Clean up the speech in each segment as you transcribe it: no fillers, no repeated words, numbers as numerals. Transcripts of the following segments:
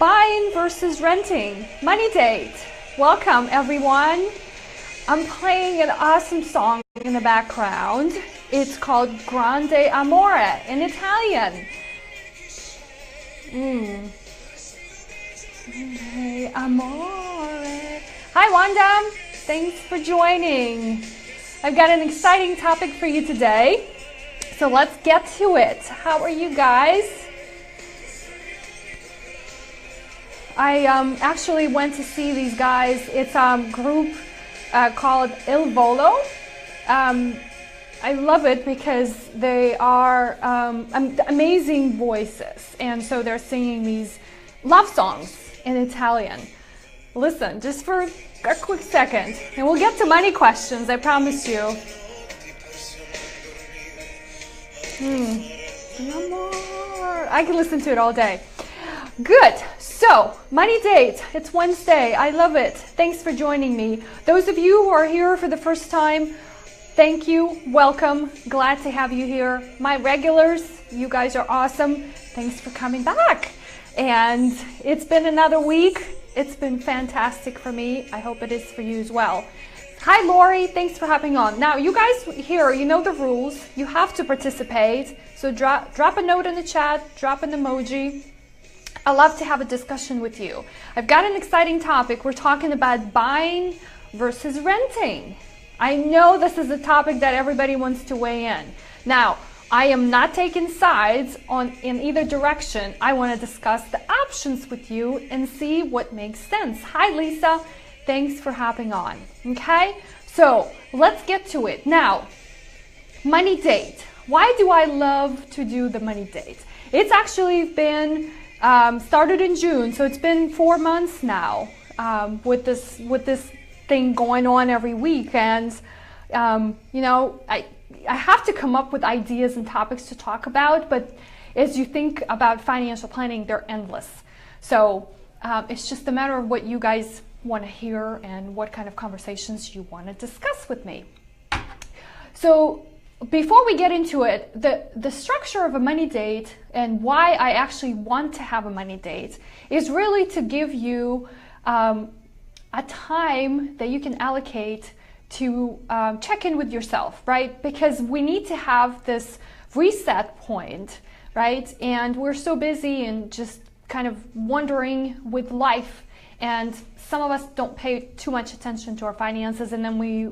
Buying versus renting, money date. Welcome everyone. I'm playing an awesome song in the background. It's called Grande Amore in Italian. Grande Amore. Hi Wanda, thanks for joining. I've got an exciting topic for you today. So let's get to it. How are you guys? I actually went to see these guys. It's a group called Il Volo. I love it because they are amazing voices, and so they're singing these love songs in Italian. Listen, just for a quick second, and we'll get to money questions, I promise you. I can listen to it all day. Good. So, money date. It's Wednesday. I love it. Thanks for joining me. Those of you who are here for the first time, thank you. Welcome. Glad to have you here. My regulars, you guys are awesome. Thanks for coming back. And it's been another week. It's been fantastic for me. I hope it is for you as well. Hi Lori, thanks for hopping on. Now you guys here, you know the rules. You have to participate. So drop a note in the chat, drop an emoji. I love to have a discussion with you. I've got an exciting topic. We're talking about buying versus renting. I know this is a topic that everybody wants to weigh in. Now, I am not taking sides in either direction. I want to discuss the options with you and see what makes sense. Hi Lisa, thanks for hopping on. Okay, so let's get to it. Now, money date. Why do I love to do the money date? It's actually been started in June, so it's been 4 months now with this thing going on every week, and you know, I have to come up with ideas and topics to talk about, but as you think about financial planning, they're endless. So it's just a matter of what you guys want to hear and what kind of conversations you want to discuss with me. So before we get into it, the structure of a money date and why I actually want to have a money date is really to give you a time that you can allocate to check in with yourself, right? Because we need to have this reset point, right? And we're so busy and just kind of wandering with life, and some of us don't pay too much attention to our finances, and then we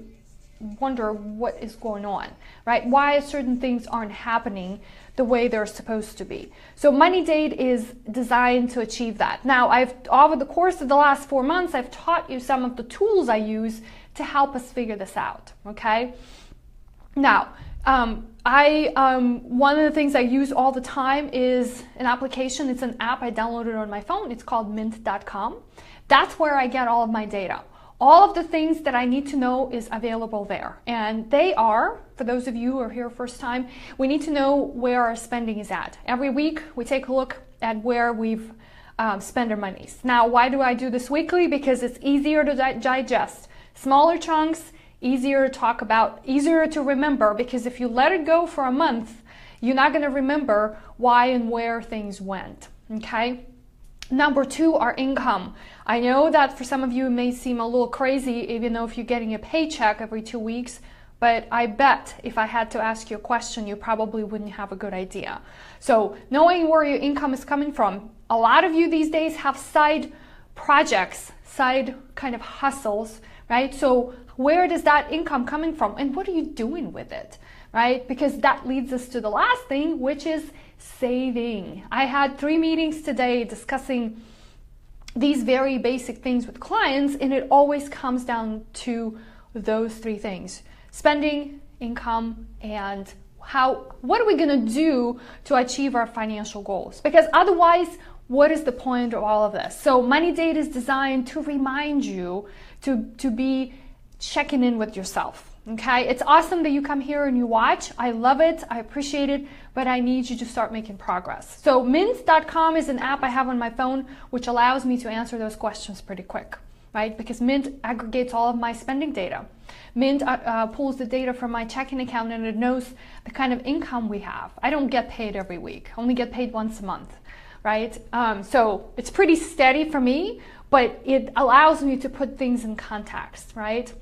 wonder what is going on, right? Why certain things aren't happening the way they're supposed to be. So money date is designed to achieve that. Now, over the course of the last 4 months, I've taught you some of the tools I use to help us figure this out, okay? Now, one of the things I use all the time is an application. It's an app I downloaded on my phone. It's called Mint.com. That's where I get all of my data. All of the things that I need to know is available there. And they are, for those of you who are here first time, we need to know where our spending is at. Every week, we take a look at where we've spent our monies. Now, why do I do this weekly? Because it's easier to digest. Smaller chunks, easier to talk about, easier to remember, because if you let it go for a month, you're not going to remember why and where things went, okay? Number 2, our income. I know that for some of you it may seem a little crazy, even though if you're getting a paycheck every 2 weeks, but I bet if I had to ask you a question, you probably wouldn't have a good idea. So knowing where your income is coming from, a lot of you these days have side projects, side kind of hustles, right? So where does that income coming from, and what are you doing with it, right? Because that leads us to the last thing, which is saving. I had 3 meetings today discussing these very basic things with clients, and it always comes down to those 3 things: spending, income, and what are we going to do to achieve our financial goals? Because otherwise, what is the point of all of this? So money date is designed to remind you to be checking in with yourself. Okay, it's awesome that you come here and you watch. I love it, I appreciate it, but I need you to start making progress. So Mint.com is an app I have on my phone which allows me to answer those questions pretty quick, right? Because Mint aggregates all of my spending data. Mint pulls the data from my checking account, and it knows the kind of income we have. I don't get paid every week, I only get paid once a month. right? So it's pretty steady for me, but it allows me to put things in context, right?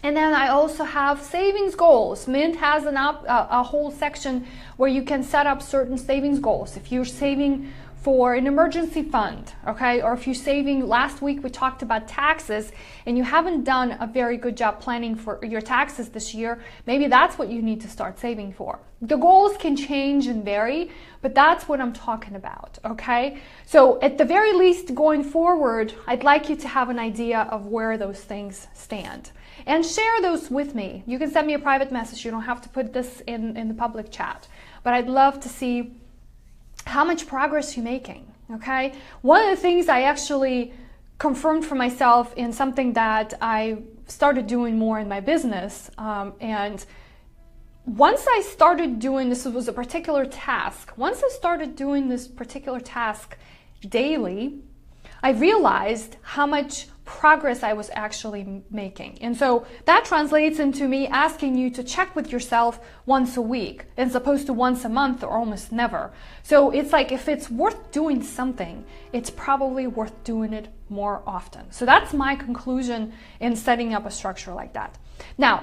And then I also have savings goals. Mint has a whole section where you can set up certain savings goals. If you're saving for an emergency fund, okay, or if you're saving, last week we talked about taxes and you haven't done a very good job planning for your taxes this year, maybe that's what you need to start saving for. The goals can change and vary, but that's what I'm talking about, okay? So at the very least, going forward, I'd like you to have an idea of where those things stand. And share those with me. You can send me a private message. You don't have to put this in the public chat. But I'd love to see how much progress you're making, okay? One of the things I actually confirmed for myself in something that I started doing more in my business, and once I started doing this, was a particular task. Once I started doing this particular task daily, I realized how much progress I was actually making. And so that translates into me asking you to check with yourself once a week as opposed to once a month or almost never. So it's like, if it's worth doing something, it's probably worth doing it more often. So that's my conclusion in setting up a structure like that. Now,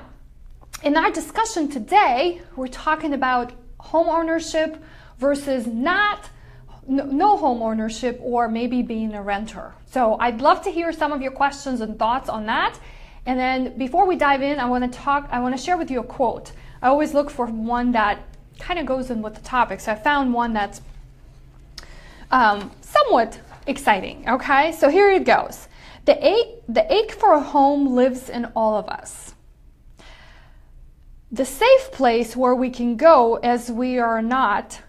in our discussion today, we're talking about home ownership versus no home ownership, or maybe being a renter. So I'd love to hear some of your questions and thoughts on that. And then before we dive in, I want to share with you a quote. I always look for one that kind of goes in with the topic. So I found one that's somewhat exciting. Okay, so here it goes. The ache for a home lives in all of us. The safe place where we can go as we are not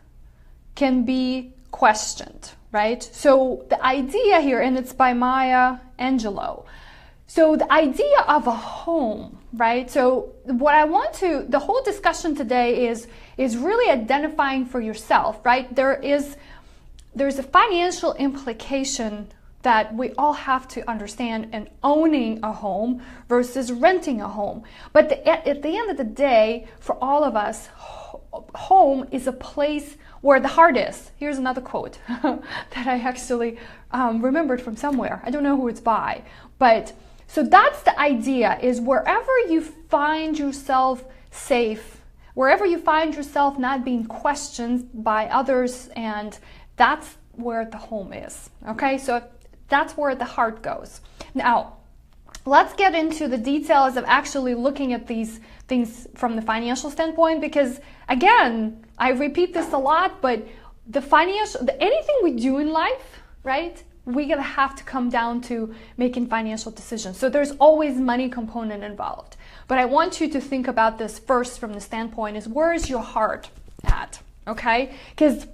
can be questioned, right? So the idea here, and it's by Maya Angelou. So the idea of a home, right? So what I want to, the whole discussion today is really identifying for yourself, right? There's a financial implication that we all have to understand in owning a home versus renting a home. But at the end of the day, for all of us, home is a place where the heart is. Here's another quote that I actually remembered from somewhere. I don't know who it's by. But so that's the idea, is wherever you find yourself safe, wherever you find yourself not being questioned by others, and that's where the home is. Okay, so that's where the heart goes. Now, let's get into the details of actually looking at these things from the financial standpoint, because again, I repeat this a lot, but anything we do in life, right, we're gonna have to come down to making financial decisions. So there's always money component involved. But I want you to think about this first from the standpoint is, where is your heart at, okay? Because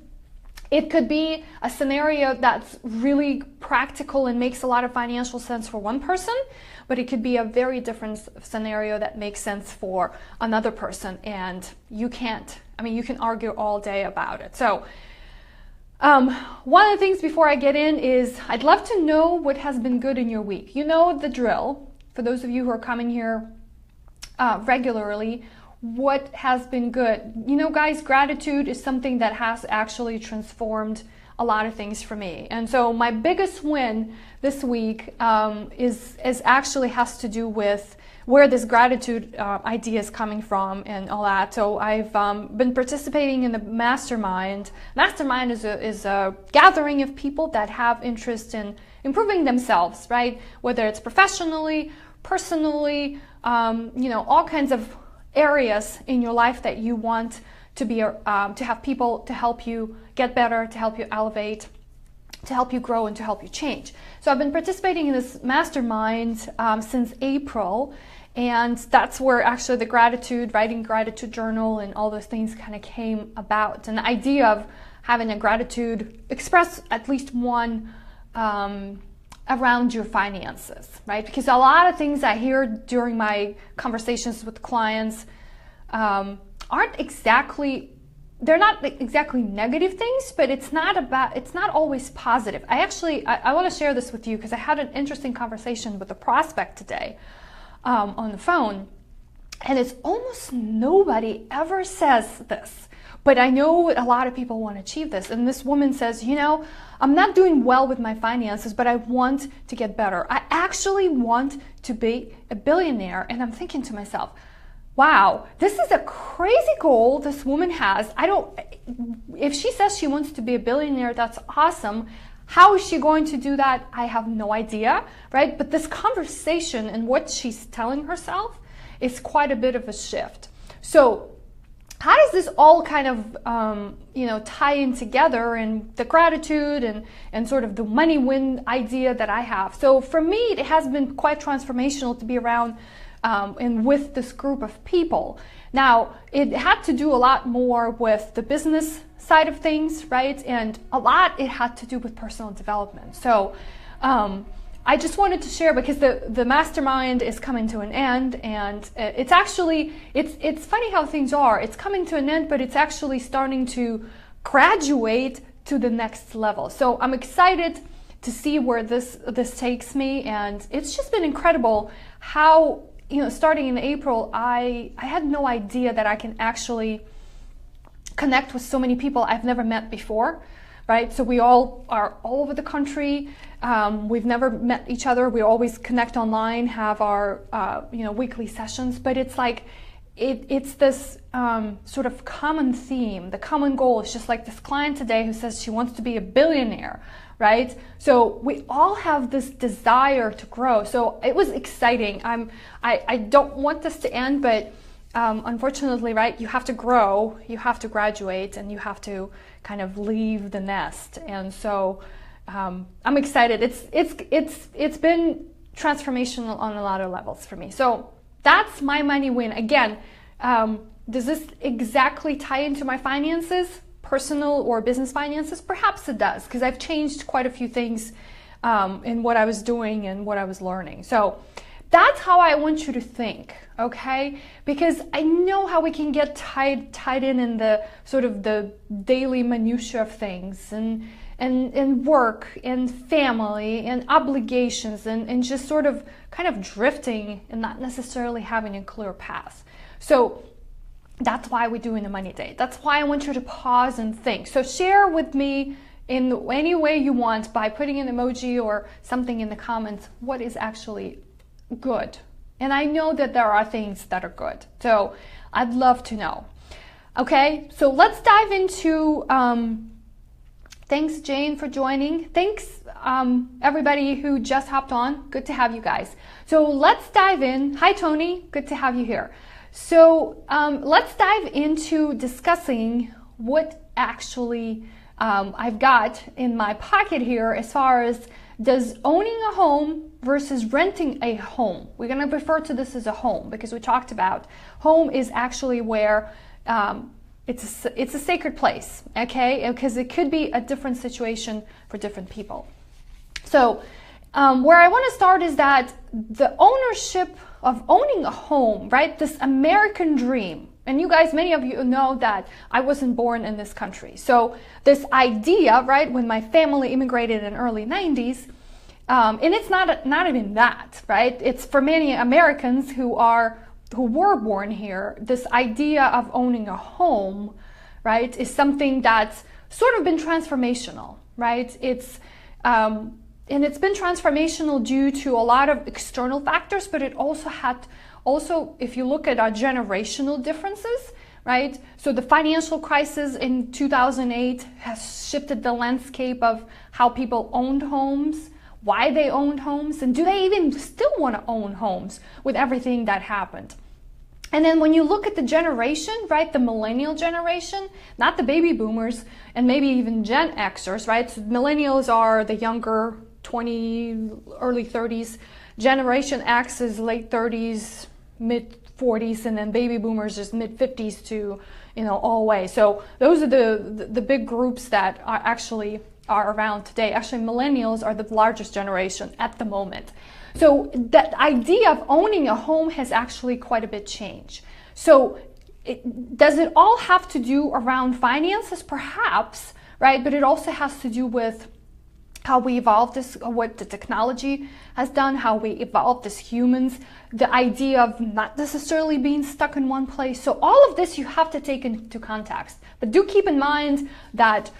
it could be a scenario that's really practical and makes a lot of financial sense for one person, but it could be a very different scenario that makes sense for another person, and you can argue all day about it. So one of the things before I get in is I'd love to know what has been good in your week. You know the drill. For those of you who are coming here regularly, what has been good? You know, guys, gratitude is something that has actually transformed a lot of things for me. And so my biggest win this week is actually has to do with where this gratitude idea is coming from and all that. So I've been participating in the Mastermind. Mastermind is a gathering of people that have interest in improving themselves, right? Whether it's professionally, personally, all kinds of areas in your life that you want to be to have people to help you get better, to help you elevate, to help you grow, and to help you change. So I've been participating in this mastermind since April, and that's where actually the writing gratitude journal and all those things kind of came about. And the idea of having a gratitude express at least one around your finances, right? Because a lot of things I hear during my conversations with clients they're not exactly negative things, but it's not always positive. I want to share this with you because I had an interesting conversation with a prospect today on the phone, and it's almost nobody ever says this, But I know a lot of people want to achieve this. And this woman says, you know, I'm not doing well with my finances, but I want to get better. I actually want to be a billionaire. And I'm thinking to myself, wow, this is a crazy goal this woman has. If she says she wants to be a billionaire, that's awesome. How is she going to do that? I have no idea, right? But this conversation and what she's telling herself is quite a bit of a shift. So how does this all kind of, tie in together, and the gratitude and sort of the money win idea that I have? So for me, it has been quite transformational to be around and with this group of people. Now, it had to do a lot more with the business side of things, right? And a lot it had to do with personal development. So I just wanted to share, because the mastermind is coming to an end, and it's actually, it's funny how things are. It's coming to an end, but it's actually starting to graduate to the next level. So I'm excited to see where this takes me, and it's just been incredible how, starting in April, I had no idea that I can actually connect with so many people I've never met before, right? So we all are all over the country. We've never met each other. We always connect online, have our weekly sessions, but it's like it's this sort of common theme. The common goal is just like this client today who says she wants to be a billionaire, right? So we all have this desire to grow. So it was exciting. I don't want this to end, but unfortunately, right, you have to grow, you have to graduate, and you have to kind of leave the nest. And so I'm excited. It's been transformational on a lot of levels for me. So that's my money win. Again, does this exactly tie into my finances, personal or business finances? Perhaps it does, because I've changed quite a few things in what I was doing and what I was learning. So that's how I want you to think, okay? Because I know how we can get tied in the sort of the daily minutiae of things, and work and family and obligations, and just sort of kind of drifting and not necessarily having a clear path. So that's why we're doing a money date. That's why I want you to pause and think. So share with me in any way you want by putting an emoji or something in the comments what is actually good. And I know that there are things that are good. So I'd love to know. Okay, so let's dive into, thanks Jane for joining. Thanks everybody who just hopped on. Good to have you guys. So let's dive in. Hi Tony, good to have you here. So let's dive into discussing what actually I've got in my pocket here as far as does owning a home versus renting a home. We're going to refer to this as a home because we talked about home is actually where it's a sacred place, okay? Because it could be a different situation for different people. So where I want to start is that the ownership of owning a home, right? This American dream. And you guys, many of you know that I wasn't born in this country. So this idea, right, when my family immigrated in the early 90s, and it's not even that, right? It's for many Americans who were born here, this idea of owning a home, right, is something that's sort of been transformational, right? And it's been transformational due to a lot of external factors, but it also, if you look at our generational differences, right? So the financial crisis in 2008 has shifted the landscape of how people owned homes, why they owned homes, and do they even still want to own homes with everything that happened. And then when you look at the generation, right, the millennial generation, not the baby boomers, and maybe even Gen Xers, right? So millennials are the younger 20, early 30s. Generation X is late 30s, mid 40s, and then baby boomers is mid 50s to, all the way. So those are the big groups that are around today. Actually, millennials are the largest generation at the moment. So that idea of owning a home has actually quite a bit changed. So does it all have to do around finances? Perhaps, right? But it also has to do with how we evolved as what the technology has done, how we evolved as humans, the idea of not necessarily being stuck in one place. So all of this you have to take into context. But do keep in mind that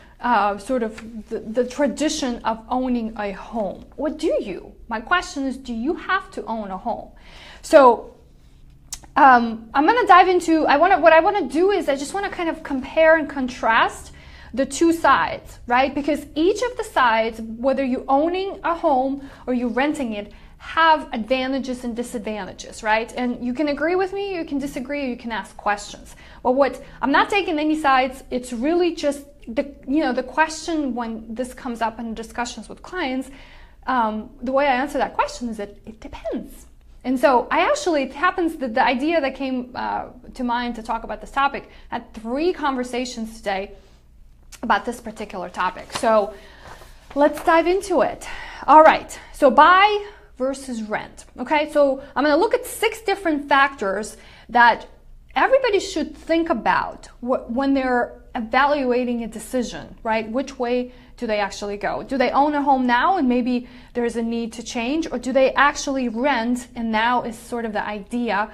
sort of the tradition of owning a home. What do you? My question is, do you have to own a home? So I'm going to dive into, what I want to do is I just want to kind of compare and contrast the two sides, right? Because each of the sides, whether you're owning a home or you're renting it, have advantages and disadvantages, right? And you can agree with me, you can disagree, you can ask questions. But I'm not taking any sides. It's really just the question when this comes up in discussions with clients. The way I answer that question is that it depends. And so it happens that the idea that came to mind to talk about this topic, I had 3 conversations today about this particular topic. So let's dive into it. All right, so buy versus rent. Okay, so I'm going to look at 6 different factors that everybody should think about when they're evaluating a decision, right? Which way do they actually go? Do they own a home now and maybe there's a need to change, or do they actually rent and now is sort of the idea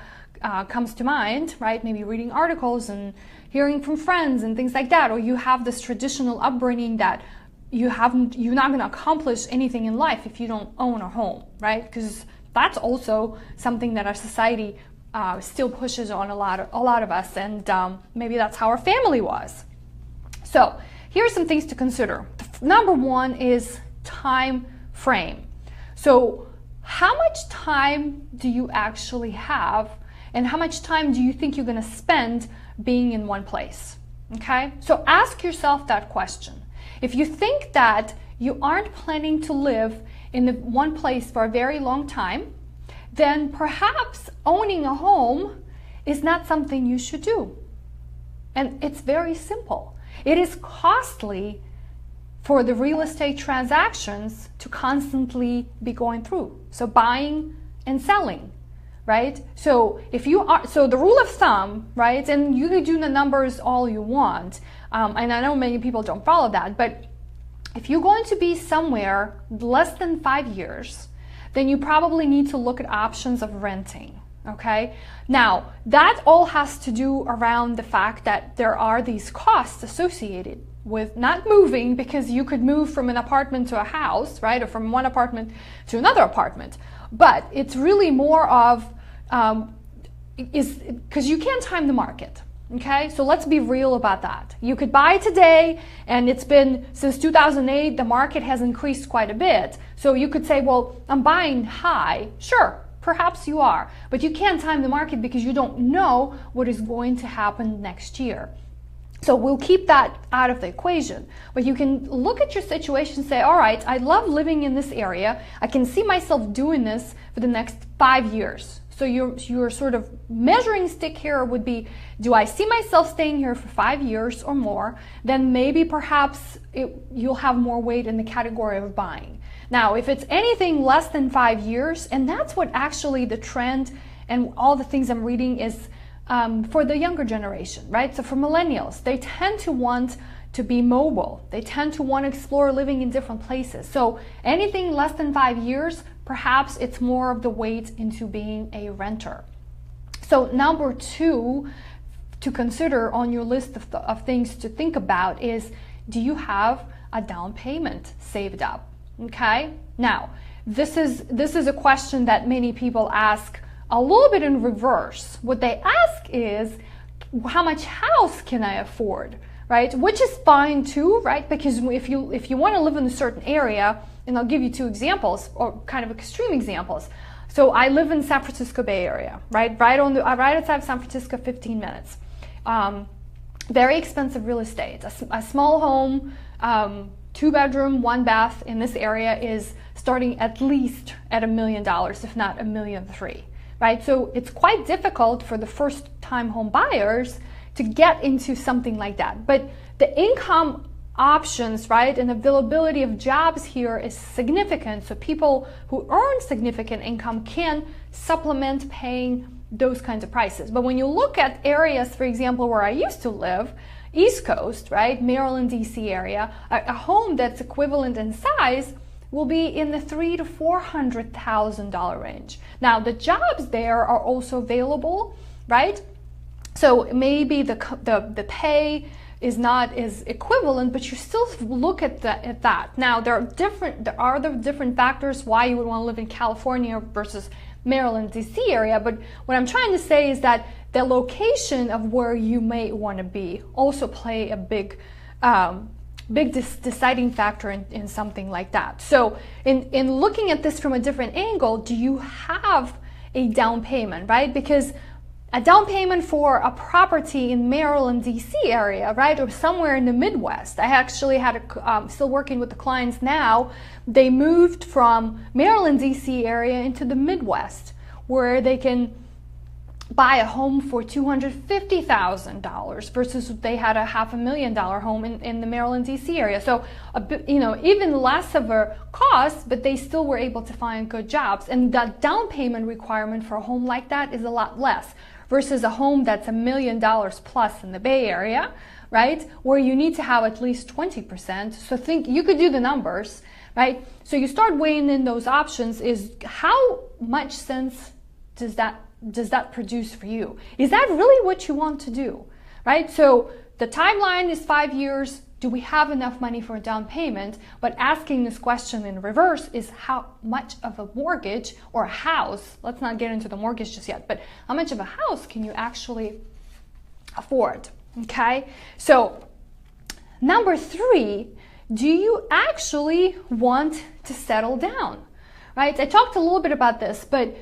comes to mind, right? Maybe reading articles and hearing from friends and things like that, or you have this traditional upbringing that you're not going to accomplish anything in life if you don't own a home, right? Because that's also something that our society still pushes on a lot of us, and maybe that's how our family was. So here are some things to consider. Number 1 is time frame. So how much time do you actually have, and how much time do you think you're going to spend being in one place? Okay, so ask yourself that question. If you think that you aren't planning to live in the one place for a very long time, then perhaps owning a home is not something you should do. And it's very simple. It is costly for the real estate transactions to constantly be going through. So buying and selling, right? So the rule of thumb, right? And you can do the numbers all you want. And I know many people don't follow that, but if you're going to be somewhere less than 5 years, then you probably need to look at options of renting, okay? Now, that all has to do around the fact that there are these costs associated with not moving, because you could move from an apartment to a house, right? Or from one apartment to another apartment. But it's really more of, because you can't time the market. Okay, so let's be real about that. You could buy today, and it's been since 2008, the market has increased quite a bit. So you could say, well, I'm buying high. Sure, perhaps you are, but you can't time the market because you don't know what is going to happen next year. So we'll keep that out of the equation. But you can look at your situation and say, all right, I love living in this area. I can see myself doing this for the next 5 years. So your sort of measuring stick here would be, do I see myself staying here for 5 years or more? Then maybe perhaps you'll have more weight in the category of buying. Now, if it's anything less than 5 years, and that's what actually the trend and all the things I'm reading is for the younger generation, right? So for millennials, they tend to want to be mobile. They tend to want to explore living in different places. So anything less than 5 years, perhaps it's more of the weight into being a renter. So number 2 to consider on your list of things to think about is, do you have a down payment saved up? Okay. Now, this is a question that many people ask a little bit in reverse. What they ask is, how much house can I afford? Right? Which is fine too, right? Because if you want to live in a certain area, and I'll give you 2 examples, or kind of extreme examples. So I live in San Francisco Bay Area, right? Right outside of San Francisco, 15 minutes. Very expensive real estate. A small home, 2 bedroom, 1 bath in this area is starting at least at $1 million, if not $1.3 million, right? So it's quite difficult for the first time home buyers to get into something like that. But the income options, right, and availability of jobs here is significant. So people who earn significant income can supplement paying those kinds of prices. But when you look at areas, for example, where I used to live, East Coast, right, Maryland, DC area, a home that's equivalent in size will be in the $300,000 to $400,000 range. Now, the jobs there are also available, right? So maybe the pay is not as equivalent, but you still look at that. Now, there are the different factors why you would want to live in California versus Maryland, DC area. But what I'm trying to say is that the location of where you may want to be also play a big deciding factor in something like that. So in looking at this from a different angle, do you have a down payment, right? Because a down payment for a property in Maryland, DC area, right, or somewhere in the Midwest. I actually had still working with the clients now. They moved from Maryland, DC area into the Midwest, where they can buy a home for $250,000 versus they had a $500,000 home in the Maryland, DC area. So even less of a cost, but they still were able to find good jobs. And the down payment requirement for a home like that is a lot less versus a home that's $1 million plus in the Bay Area, right, where you need to have at least 20%. So think you could do the numbers, right? So you start weighing in those options. Is how much sense does that produce for you? Is that really what you want to do, right? So the timeline is 5 years. Do we have enough money for a down payment? But asking this question in reverse is how much of a mortgage or a house, let's not get into the mortgage just yet, but how much of a house can you actually afford, okay? So number 3, do you actually want to settle down, right? I talked a little bit about this, but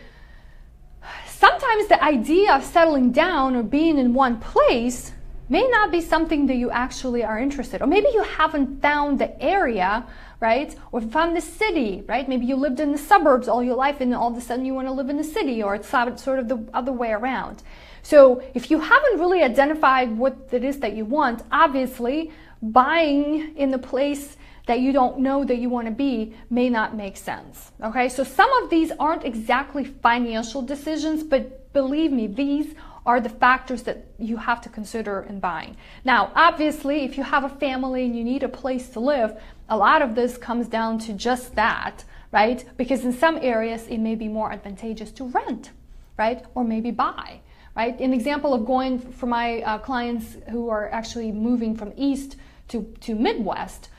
sometimes the idea of settling down or being in one place may not be something that you actually are interested in. Or maybe you haven't found the area, right? Or found the city, right? Maybe you lived in the suburbs all your life and all of a sudden you want to live in the city, or it's sort of the other way around. So if you haven't really identified what it is that you want, obviously buying in the place that you don't know that you want to be may not make sense, okay? So some of these aren't exactly financial decisions, but believe me, these are the factors that you have to consider in buying. Now, obviously, if you have a family and you need a place to live, a lot of this comes down to just that, right? Because in some areas, it may be more advantageous to rent, right? Or maybe buy, right? An example of going for my clients who are actually moving from East to Midwest,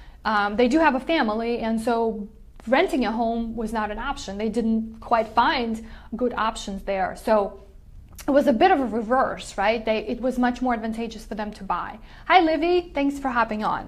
they do have a family, and so renting a home was not an option. They didn't quite find good options there. So it was a bit of a reverse, right? It was much more advantageous for them to buy. Hi, Livy. Thanks for hopping on.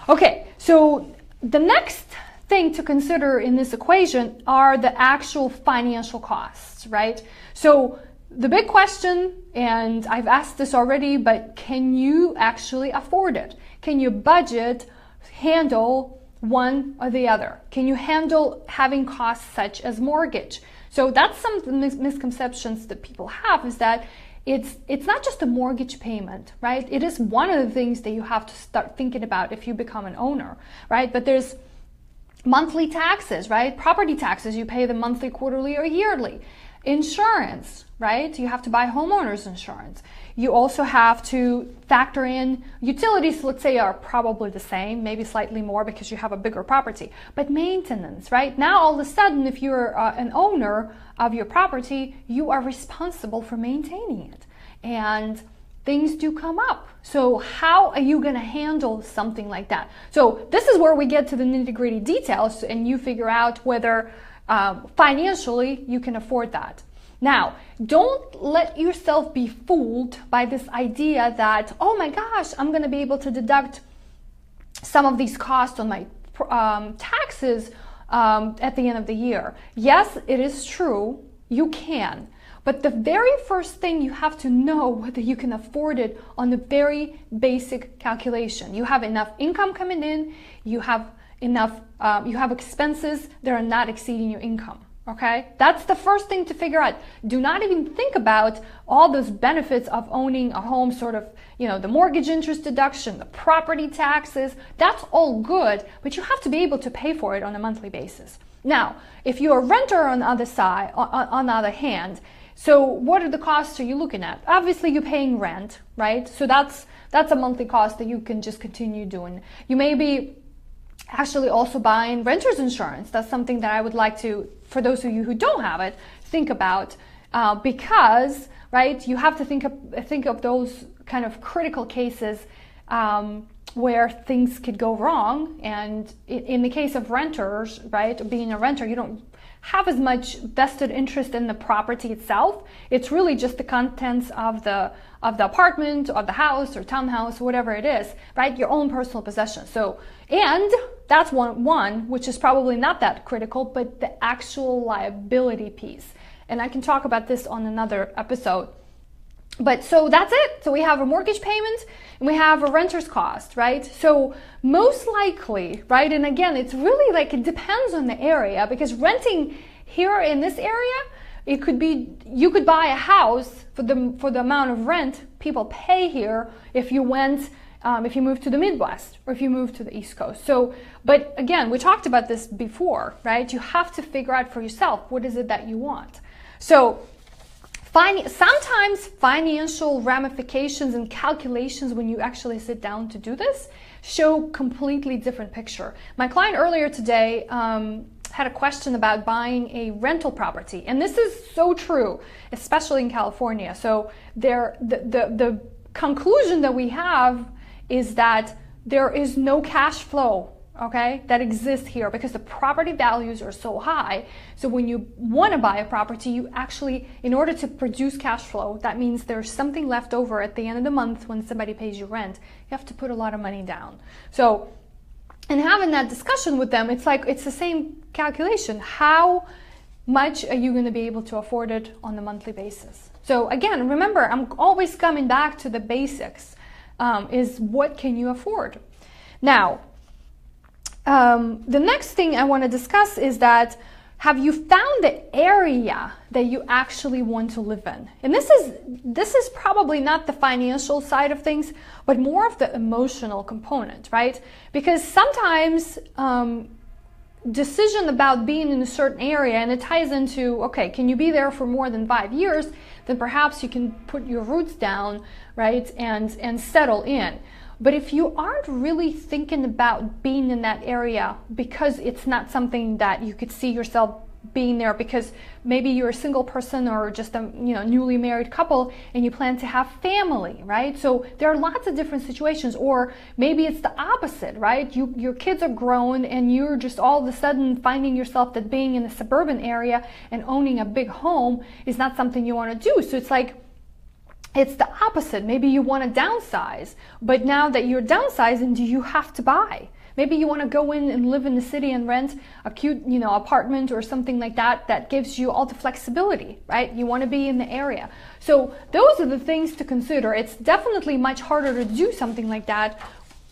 Okay, so the next thing to consider in this equation are the actual financial costs, right? So the big question, and I've asked this already, but can you actually afford it? Can you budget, handle one or the other? Can you handle having costs such as mortgage? So that's some of the misconceptions that people have, is that it's not just a mortgage payment, right? It is one of the things that you have to start thinking about if you become an owner, right? But there's monthly taxes, right? Property taxes, you pay them monthly, quarterly, or yearly. Insurance, right? You have to buy homeowners insurance. You also have to factor in utilities, let's say, are probably the same, maybe slightly more because you have a bigger property. But maintenance, right? Now all of a sudden, if you're an owner of your property, you are responsible for maintaining it. And things do come up. So how are you going to handle something like that? So this is where we get to the nitty-gritty details, and you figure out whether financially you can afford that. Now, don't let yourself be fooled by this idea that, oh my gosh, I'm going to be able to deduct some of these costs on my taxes at the end of the year. Yes, it is true, you can. But the very first thing you have to know whether you can afford it on the very basic calculation. You have enough income coming in, you have enough, you have expenses that are not exceeding your income. Okay, that's the first thing to figure out. Do not even think about all those benefits of owning a home, sort of, the mortgage interest deduction, the property taxes. That's all good, but you have to be able to pay for it on a monthly basis. Now, if you're a renter on the other side, on the other hand, so what are the costs are you looking at? Obviously, you're paying rent, right? So that's that's a monthly cost that you can just continue doing. You may be actually also buying renter's insurance. That's something that I would like to, for those of you who don't have it, think about, because, right, you have to think of those kind of critical cases where things could go wrong. And in the case of renters, right, being a renter, you don't have as much vested interest in the property itself. It's really just the contents of the apartment or the house or townhouse or whatever it is, right? Your own personal possession. So, and that's one which is probably not that critical, but the actual liability piece. And I can talk about this on another episode. But so that's it. So we have a mortgage payment and we have a renter's cost, right? So most likely, right? And again, it's really like, it depends on the area, because renting here in this area, it could be, you could buy a house for the amount of rent people pay here if you went, if you move to the Midwest or if you move to the East Coast. So, but again, we talked about this before, right? You have to figure out for yourself, what is it that you want? So sometimes financial ramifications and calculations, when you actually sit down to do this, show completely different picture. My client earlier today had a question about buying a rental property, and this is so true, especially in California. So the conclusion that we have is that there is no cash flow, okay, that exists here because the property values are so high. So when you want to buy a property, you actually, in order to produce cash flow, that means there's something left over at the end of the month when somebody pays you rent. You have to put a lot of money down. So, and having that discussion with them, it's like, it's the same calculation. How much are you going to be able to afford it on a monthly basis? So again, remember, I'm always coming back to the basics, is what can you afford? Now, the next thing I want to discuss is that, have you found the area that you actually want to live in? And this is probably not the financial side of things, but more of the emotional component, right? Because sometimes decision about being in a certain area, and it ties into, okay, can you be there for more than 5 years? Then perhaps you can put your roots down, right, and settle in. But if you aren't really thinking about being in that area because it's not something that you could see yourself being there, because maybe you're a single person or just a newly married couple and you plan to have family, right? So there are lots of different situations. Or maybe it's the opposite, right? Your kids are grown and you're just all of a sudden finding yourself that being in a suburban area and owning a big home is not something you want to do. So it's like, it's the opposite. Maybe you want to downsize, but now that you're downsizing, do you have to buy? Maybe you want to go in and live in the city and rent a cute, apartment or something like that, that gives you all the flexibility, right? You want to be in the area. So those are the things to consider. It's definitely much harder to do something like that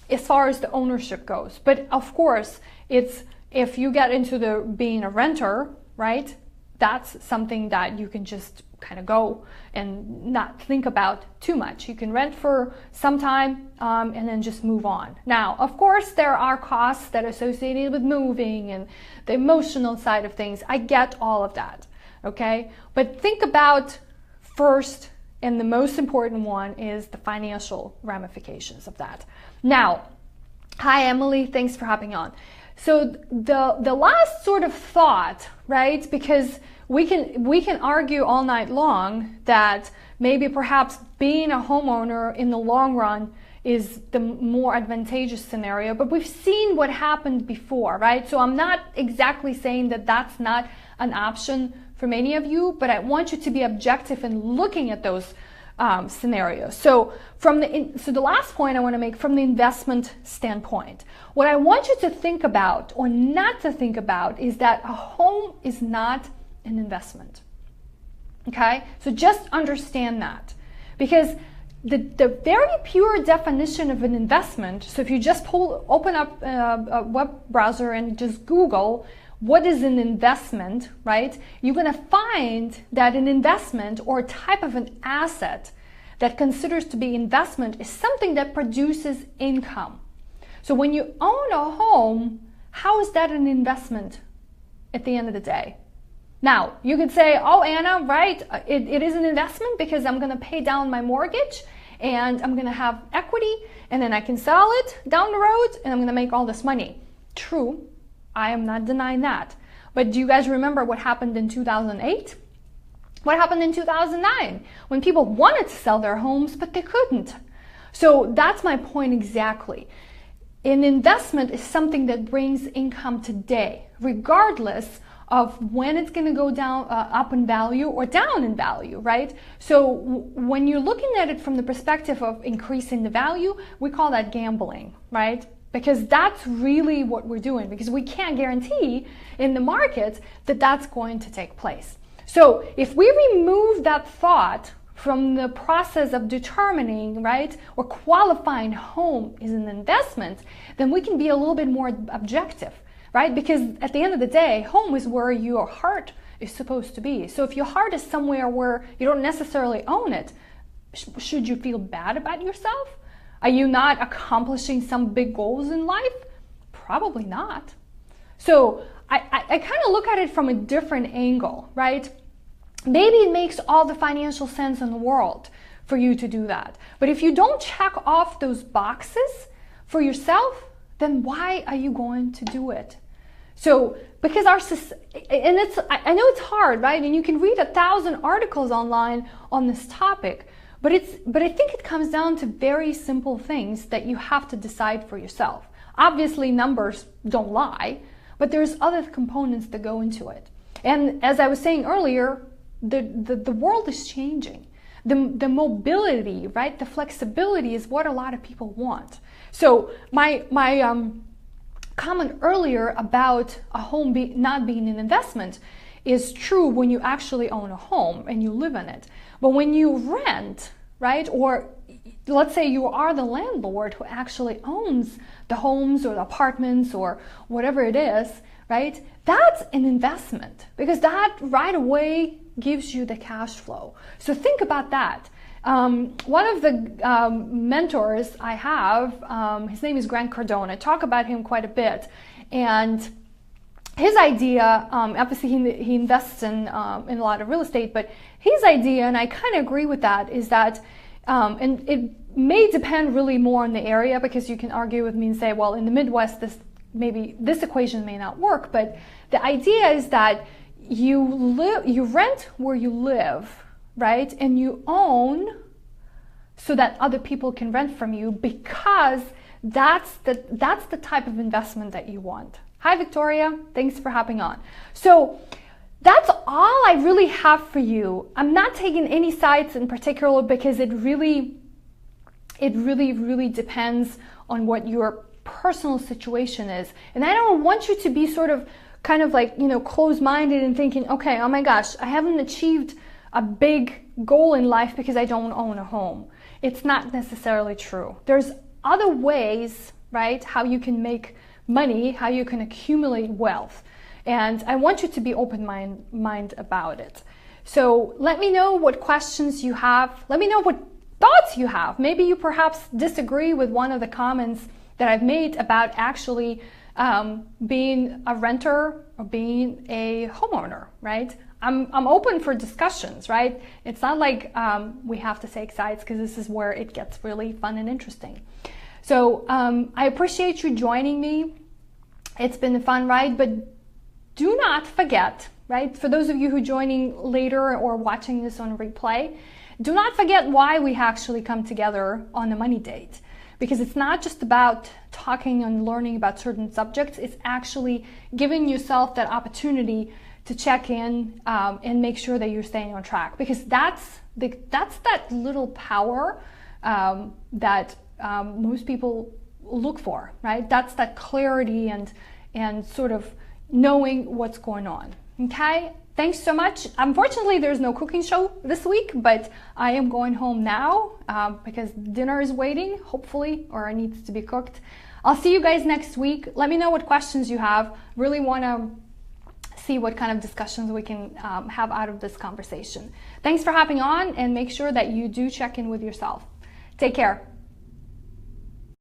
as far as the ownership goes. But of course, it's, if you get into the being a renter, right? That's something that you can just kind of go and not think about too much. You can rent for some time and then just move on. Now, of course, there are costs that are associated with moving and the emotional side of things. I get all of that, okay? But think about first, and the most important one is the financial ramifications of that. Now, hi, Emily, thanks for hopping on. So the last sort of thought, right? Because we can argue all night long that maybe perhaps being a homeowner in the long run is the more advantageous scenario, but we've seen what happened before, right? So I'm not exactly saying that that's not an option for many of you, but I want you to be objective in looking at those scenarios. So so the last point I want to make from the investment standpoint, what I want you to think about or not to think about is that a home is not an investment. Okay? So just understand that, because the very pure definition of an investment, so if you just open up a web browser and just Google what is an investment, right? You're going to find that an investment or type of an asset that considers to be investment is something that produces income. So when you own a home, how is that an investment at the end of the day? Now, you could say, oh, Anna, right, it is an investment because I'm going to pay down my mortgage and I'm going to have equity, and then I can sell it down the road, and I'm going to make all this money. True, I am not denying that. But do you guys remember what happened in 2008? What happened in 2009 when people wanted to sell their homes, but they couldn't? So that's my point exactly. An investment is something that brings income today, regardless of when it's going to go down, up in value or down in value, right? So when you're looking at it from the perspective of increasing the value, we call that gambling, right? Because that's really what we're doing, because we can't guarantee in the market that that's going to take place. So if we remove that thought from the process of determining, right, or qualifying home is an investment, then we can be a little bit more objective, right? Because at the end of the day, home is where your heart is supposed to be. So if your heart is somewhere where you don't necessarily own it, should you feel bad about yourself? Are you not accomplishing some big goals in life? Probably not. So I kind of look at it from a different angle, right? Maybe it makes all the financial sense in the world for you to do that. But if you don't check off those boxes for yourself, then why are you going to do it? So, because I know it's hard, right? And you can read 1,000 articles online on this topic, but I think it comes down to very simple things that you have to decide for yourself. Obviously, numbers don't lie, but there's other components that go into it. And as I was saying earlier, the world is changing. The mobility, right? The flexibility is what a lot of people want. So my comment earlier about a home not being an investment is true when you actually own a home and you live in it. But when you rent, right? Or let's say you are the landlord who actually owns the homes or the apartments or whatever it is, right? That's an investment, because that right away gives you the cash flow. So think about that. One of the mentors I have, his name is Grant Cardone. I talk about him quite a bit. And his idea, obviously he invests in a lot of real estate, but his idea, and I kind of agree with that, is that, and it may depend really more on the area, because you can argue with me and say, well, in the Midwest, maybe this equation may not work, but the idea is that you rent where you live, right? And you own so that other people can rent from you, because that's the type of investment that you want. Hi, Victoria. Thanks for hopping on. So that's all I really have for you. I'm not taking any sides in particular, because it really depends on what your personal situation is. And I don't want you to be sort of kind of like, closed-minded and thinking, okay, oh my gosh, I haven't achieved a big goal in life because I don't own a home. It's not necessarily true. There's other ways, right, how you can make money, how you can accumulate wealth. And I want you to be open-minded about it. So let me know what questions you have. Let me know what thoughts you have. Maybe you perhaps disagree with one of the comments that I've made about actually being a renter or being a homeowner, right? I'm open for discussions, right? It's not like we have to take sides, because this is where it gets really fun and interesting. So I appreciate you joining me. It's been a fun ride, but do not forget, right? For those of you who are joining later or watching this on replay, do not forget why we actually come together on the Money Date. Because it's not just about talking and learning about certain subjects, it's actually giving yourself that opportunity to check in and make sure that you're staying on track. Because that's that little power that most people look for, right? That's that clarity and sort of knowing what's going on, okay? Thanks so much. Unfortunately, there's no cooking show this week, but I am going home now because dinner is waiting, hopefully, or it needs to be cooked. I'll see you guys next week. Let me know what questions you have. Really want to see what kind of discussions we can have out of this conversation. Thanks for hopping on, and make sure that you do check in with yourself. Take care.